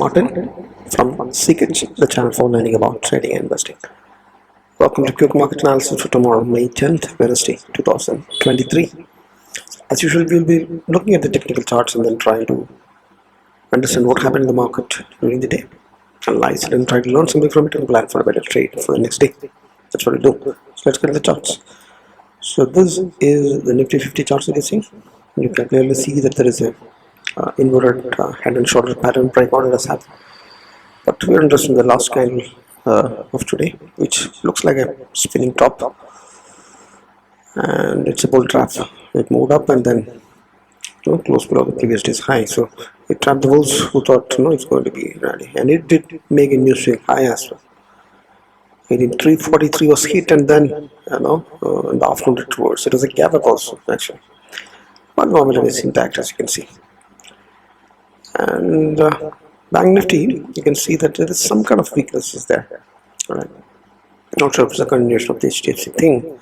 Martin from Seekage, the channel for learning about trading and investing. Welcome to Quick Market Analysis for tomorrow, May 10th, Wednesday, 2023. As usual, we'll be looking at the technical charts and then trying to understand what happened in the market during the day, analyze it and try to learn something from it and plan for a better trade for the next day. That's what we do. So let's get to the charts. So this is the Nifty 50 charts that you see. You can clearly see that there is a inverted head and shoulder pattern breakout that has happened. But we're interested in the last candle of today, which looks like a spinning top, and it's a bull trap. It moved up and then close below the previous day's high. So it trapped the bulls who thought it's going to be rally, and it did make a new swing high as well. 343 was hit, and then in the afternoon it reversed. It was a gap up also actually, but momentum is intact as you can see. And Banknifty, you can see that there is some kind of weaknesses there. Alright, not sure if it's a continuation of the HDFC thing,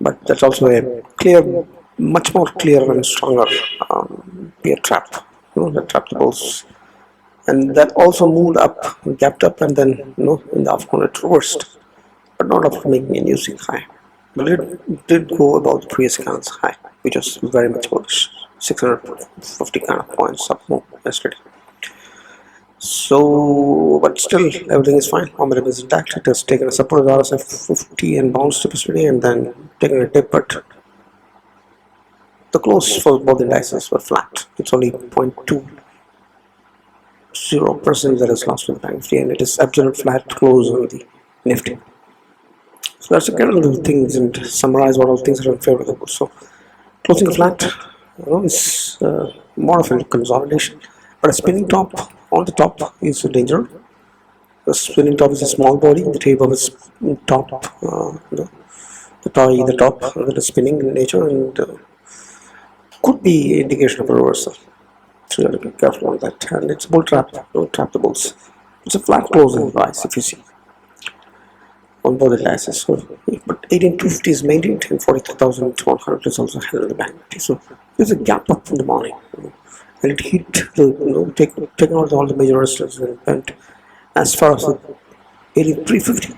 but that's also a clear, much more clear and stronger bear trap. That trapped the bulls, and that also moved up, gapped up, and then in the afternoon it reversed, but not after making a new swing high. But it did go about the previous candle's high, which was very much bullish. 650 kind of points up more yesterday. So, but still everything is fine. Momentum is intact. It has taken a support of RSI 50 and bounced up yesterday, and then taken a dip, but the close for both indices were flat. It's only 0.20% that is lost in the Banknifty, and it is absolute flat close on the Nifty. So that's a kind of the things and summarize what all things are in favor of the bulls. So closing flat is more of a consolidation, but a spinning top on the top is a danger. The spinning top is a small body, the tape of its top, the top that is spinning in nature, and could be indication of a reversal. So you have to be careful on that. And it's a bull trap. Don't trap the bulls. It's a flat closing price if you see on both the indices. So, but 1850 is maintained, and 43,100 is also held in the bank. So there's a gap up in the morning, and it hit the taken out all the major resistance and went as far as the 18,350,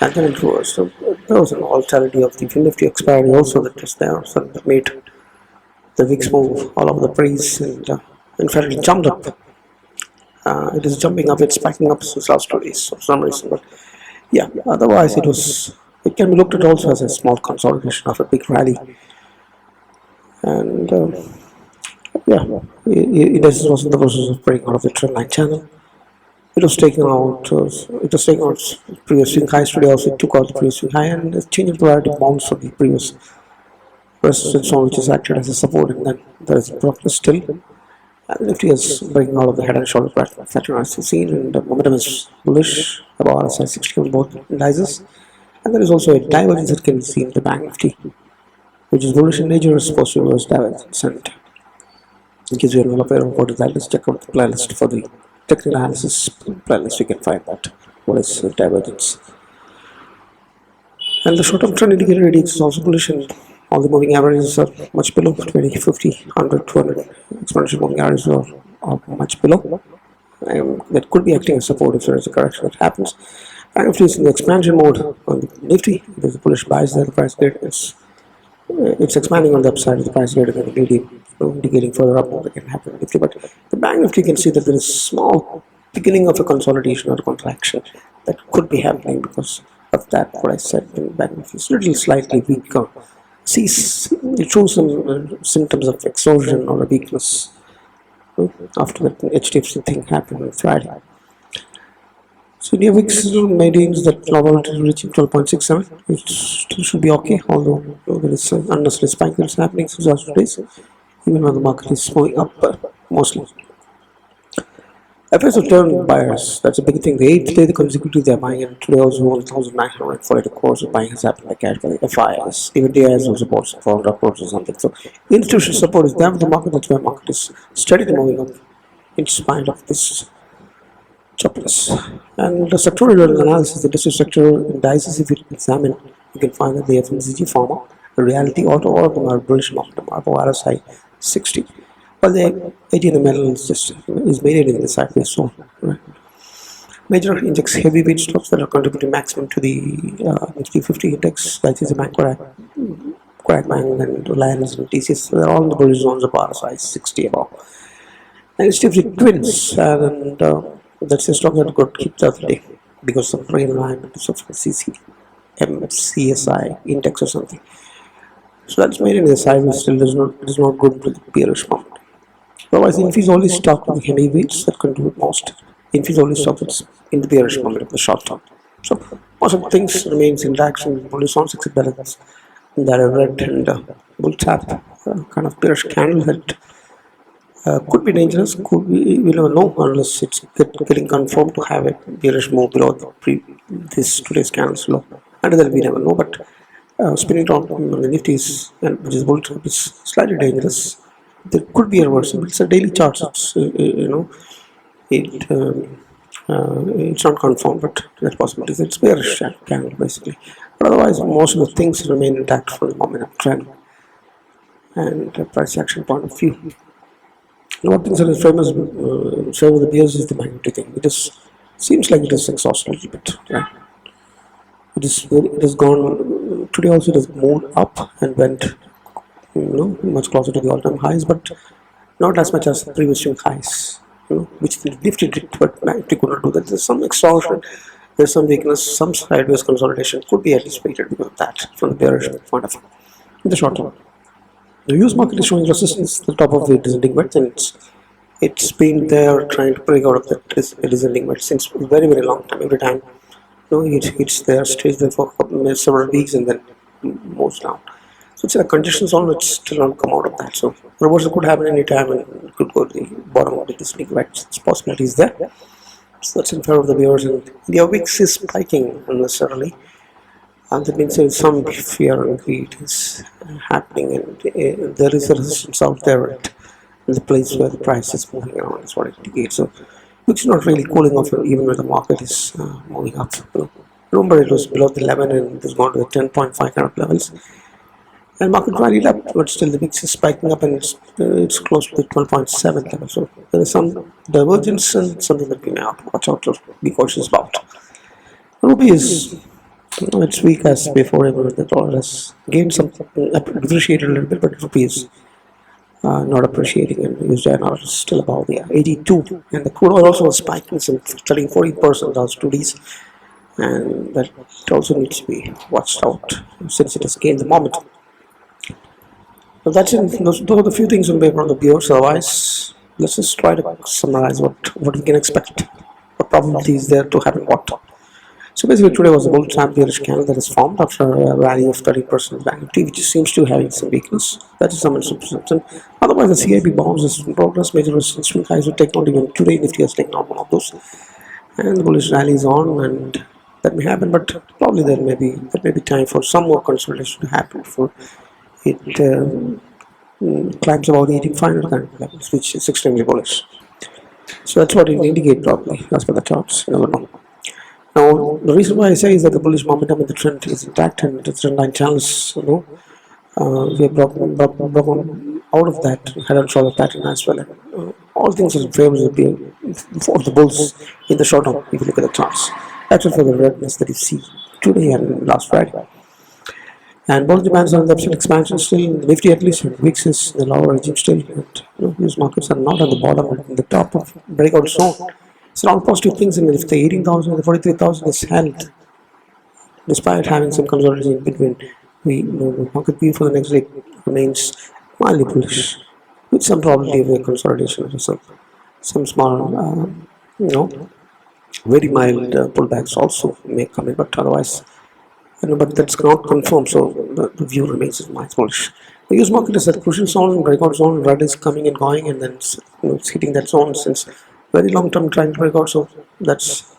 and then it reversed. So there was an alterity of the Nifty expiry also that was there, so that made the VIX move all over the price, and in fact it jumped up. It is jumping up, it's spiking up since last 2 days for some reason, but yeah, otherwise it can be looked at also as a small consolidation of a big rally. And it was in the process of breaking out of the trend line channel. It was taking out previous swing high today. Also it took out the previous swing high, and the change of polarity bounced from the previous resistance zone, which is acted as a support, and then there is a drop still. And Nifty is breaking out of the head and shoulder pattern as you've seen, and the momentum is bullish about RSI 60 on both indices. And there is also a divergence that can be seen in the Banknifty, which is bullish in nature as opposed to reverse divergence. And in case you are not aware of what is that, let's check out the playlist for the technical analysis playlist. You can find that what is divergence. And the short-term trend indicator ADX is also bullish, and all the moving averages are much below 20, 50, 100, 200 exponential moving averages are much below. That could be acting as support if there is a correction that happens. And if it is in the expansion mode on the Nifty, there's a bullish bias there. The price grid it's expanding on the upside of the price grid, and indicating further up that can happen in Nifty. But the Banknifty, you can see that there is a small beginning of a consolidation or a contraction that could be happening because of that. What I said in Banknifty is little slightly weaker. See, it shows some symptoms of exhaustion or a weakness after that HDFC thing happened on Friday. So the VIX maintains that volatility reaching 12.67, which still should be okay, although there is an unnecessary spike that is happening since last 2 days, even when the market is going up mostly. FIs have turned buyers. That's a big thing. The 8th day consecutively they are buying, and today also 1,942 crores of buying has happened by cash by the Fyers. Even DIs also bought 400 crores or something. So institutional support is there with the market. That's why the market is steadily moving up in spite of this choppiness. And the sectoral analysis, the industry sector indices, if you examine, you can find that the FMCG, pharma, reality, auto, all of them are bullish momentum above RSI 60. Well, the 18 ML is maintaining the sideways zone. Right? Major index heavyweight stocks that are contributing maximum to the Nifty 50 index, that is the Bank and Reliance and TCS, they're all in the bullish zones of RSI 60 above. And it's the twins, and that's a stock that got kicked the other day because of realignment of CSI index or something. So that's made in the sideways still is not good with the bearish moment. Otherwise, Infi is only stock with the heavyweights that contribute most. Infi is only stock that's in the bearish moment of the short term. So most of the things remains in action, bullish on except balance. That a red and bull tap kind of bearish candle that could be dangerous. Could be, we never know unless it's getting confirmed to have a bearish move below this today's candle's low. And then we never know. But spinning down on the Nifty which is bull trap is slightly dangerous. There could be a reversal. It's a daily chart. It's it's not confirmed, but there's possibilities. It's bearish candle basically. But otherwise, most of the things remain intact from the momentum trend and price action point of view. And what things are famous share with the bears is the Banknifty thing. It just seems like it is exhausted a little bit. Yeah. It has gone today also. It has moved up and went much closer to the all-time highs, but not as much as the previous week highs, which the Nifty did, but Nifty could not do that. There's some exhaustion, there's some weakness, some sideways consolidation could be anticipated because of that from the bearish point of view in the short term. The US market is showing resistance at the top of the descending wedge, and it's been there trying to break out of the descending wedge since a very, very long time. Every time it's there, stays there for several weeks and then moves down. So it's a condition zone which still not come out of that. So reversal could happen any time and it could go to the bottom of the descending wedge. This possibility is there. So that's in favor of the bears, and the VIX is spiking unnecessarily. And that means there's some fear and greed is happening, and there is a resistance out there at the place where the price is moving around. That's what it indicates. So which is not really cooling off even when the market is moving up. Remember, it was below the 11 and it has gone to the 10.5 kind of levels. And market rallied up, but still the VIX is spiking up and it's close to the 12.7 level. So there is some divergence and something that we may have to watch out or be cautious about. Rupee is it's weak as before. The dollar has gained some, appreciated a little bit, but rupee is not appreciating, and US INR is still above the 82. And the crude oil also was spiking, some 13-14% last 2 days, and that also needs to be watched out since it has gained the momentum. So that's it. Those are the few things on paper on the bears. Otherwise, let's just try to summarize what we can expect. What probability is there to happen what? So basically today was a bull trap bearish candle that is formed after a rally of 30% Banknifty, which seems to having some weakness. That is some perception. Otherwise, the CIB bounce is in progress. Major resistance swing highs will take out even today. Nifty has taken out one of those, and the bullish rally is on, and that may happen. But probably there may be time for some more consolidation to happen before it climbs above the 18,500 kind of levels, which is extremely bullish. So that's what it will indicate probably as per the charts. You never know. Now, the reason why I say is that the bullish momentum in the trend is intact, and the trend line channels, we have broken out of that, head and shoulder pattern as well. And, all things are in favor of the bulls in the short term if you look at the charts. That's for the redness that you see today and last Friday. And both demands on the upside expansion still in the Nifty at least, and VIX is in the lower regime still. And these markets are not at the bottom, but in the top of breakout zone. It's all positive things, and if the 18,000 and the 43,000 is held, despite having some consolidation in between, the market view for the next week remains mildly bullish, with some probability of a consolidation or some small, very mild pullbacks also may come in, but otherwise, but that's not confirmed, so the view remains mild bullish. The US market is at crucial zone, breakout zone, red is coming and going, and then it's hitting that zone since very long term trying to break out. So there's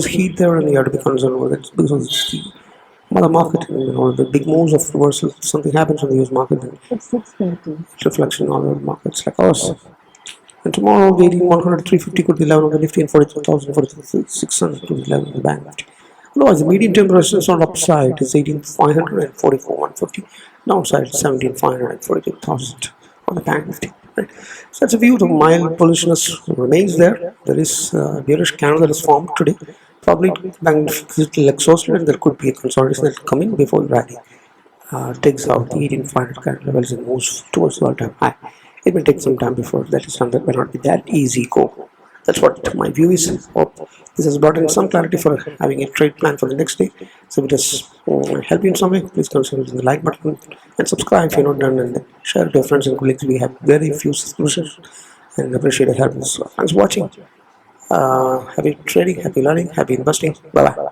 heat there, and you have to be concerned with it because the mother market, the big moves of reversal. Something happens on the US market, and it's reflection on other markets like ours. And tomorrow, the 18,100, 350 could be level on the Nifty, and 43,000, 43,600 could be level on the Banknifty. Otherwise, the medium term resistance on upside is 18,500 and 44,150. Downside is 17,500 and 42,000 on the Banknifty. Right? So that's a view. The mild bullishness remains there. There is a bearish candle that is formed today. Probably bank little exhausted, and there could be a consolidation that will come in before the rally takes out the 18,500 current levels and moves towards the all-time high. It will take some time before that is done. That may not be that easy go. That's what my view is. Hope this has brought in some clarity for having a trade plan for the next day. So if it has helped you in some way, please consider hitting the like button and subscribe if you're not done, and share it to your friends and colleagues. We have very few subscriptions and appreciate your help. So thanks for watching. Happy trading, happy learning, happy investing. Bye bye.